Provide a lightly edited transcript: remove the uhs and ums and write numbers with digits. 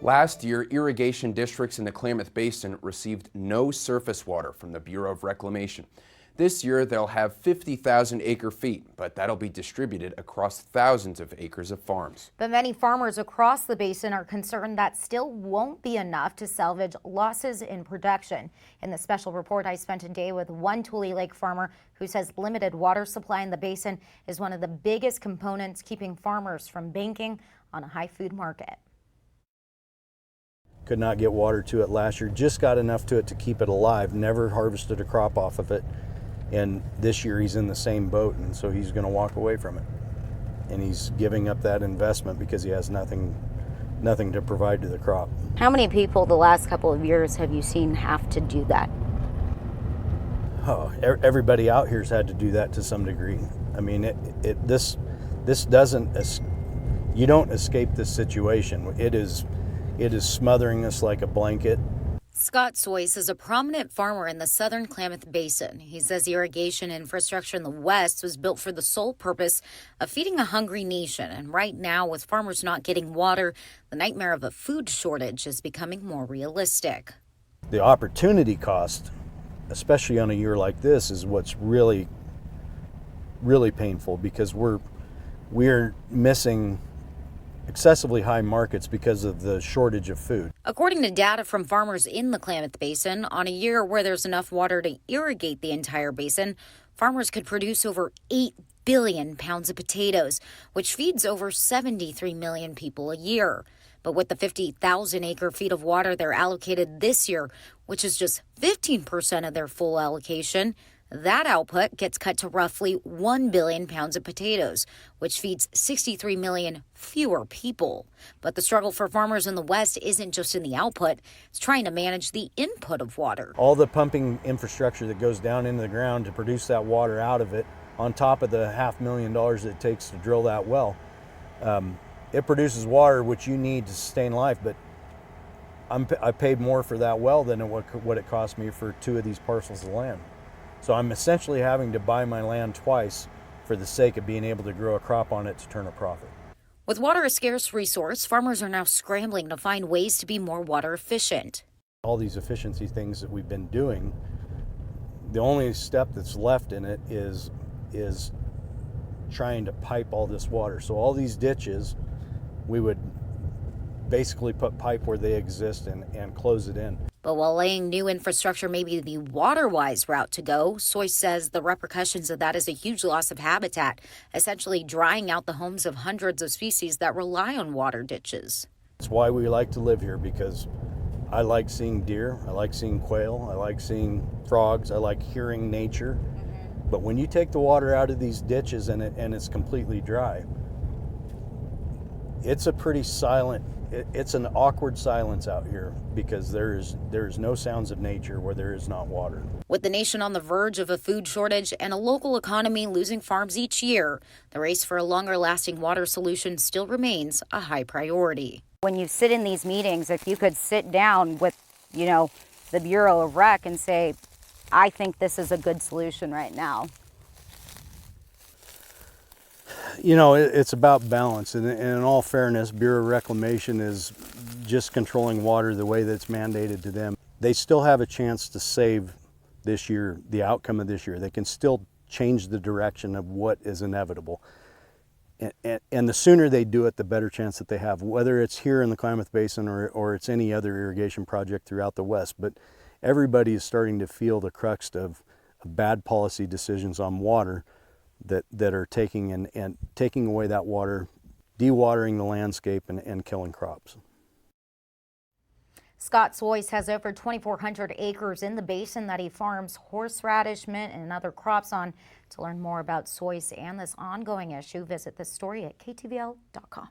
Last year, irrigation districts in the Klamath Basin received no surface water from the Bureau of Reclamation. This year, they'll have 50,000 acre-feet, but that'll be distributed across thousands of acres of farms. But many farmers across the basin are concerned that still won't be enough to salvage losses in production. In the special report, I spent a day with one Tule Lake farmer who says limited water supply in the basin is one of the biggest components keeping farmers from banking on a high food market. Could not get water to it last year, just got enough to it to keep it alive, never harvested a crop off of it. And this year he's in the same boat, and so he's going to walk away from it. And he's giving up that investment because he has nothing to provide to the crop. How many people the last couple of years have you seen have to do that? Oh, everybody out here's had to do that to some degree. I mean, this doesn't, you don't escape this situation. It is smothering us like a blanket. Scott Soyce is a prominent farmer in the southern Klamath Basin. He says irrigation infrastructure in the West was built for the sole purpose of feeding a hungry nation. And right now, with farmers not getting water, the nightmare of a food shortage is becoming more realistic. The opportunity cost, especially on a year like this, is what's really, really painful, because we're missing excessively high markets because of the shortage of food. According to data from farmers in the Klamath Basin, on a year where there's enough water to irrigate the entire basin, farmers could produce over 8 billion pounds of potatoes, which feeds over 73 million people a year. But with the 50,000 acre-feet of water they're allocated this year, which is just 15% of their full allocation, that output gets cut to roughly 1 billion pounds of potatoes, which feeds 63 million fewer people. But the struggle for farmers in the West isn't just in the output, it's trying to manage the input of water. All the pumping infrastructure that goes down into the ground to produce that water out of it, on top of the $500,000 it takes to drill that well, it produces water which you need to sustain life, but I paid more for that well than what it cost me for 2 of these parcels of land. So I'm essentially having to buy my land twice for the sake of being able to grow a crop on it to turn a profit. With water a scarce resource, farmers are now scrambling to find ways to be more water efficient. All these efficiency things that we've been doing, the only step that's left in it is trying to pipe all this water. So all these ditches, we would basically put pipe where they exist and close it in. But while laying new infrastructure may be the water-wise route to go, Soyce says the repercussions of that is a huge loss of habitat, essentially drying out the homes of hundreds of species that rely on water ditches. That's why we like to live here, because I like seeing deer, I like seeing quail, I like seeing frogs, I like hearing nature. But when you take the water out of these ditches and it's completely dry, it's a pretty silent, it's an awkward silence out here, because there's no sounds of nature where there is not water. With the nation on the verge of a food shortage and a local economy losing farms each year, the race for a longer-lasting water solution still remains a high priority. When you sit in these meetings, if you could sit down with, the Bureau of Rec and say, I think this is a good solution right now. It's about balance, and in all fairness, Bureau of Reclamation is just controlling water the way that's mandated to them. They still have a chance to save this year, the outcome of this year. They can still change the direction of what is inevitable. And the sooner they do it, the better chance that they have, whether it's here in the Klamath Basin or it's any other irrigation project throughout the West. But everybody is starting to feel the crux of bad policy decisions on water that are taking away that water, dewatering the landscape and killing crops. Scott Soyce has over 2,400 acres in the basin that he farms horseradish, mint, and other crops on. To learn more about Soyce and this ongoing issue, visit this story at ktvl.com.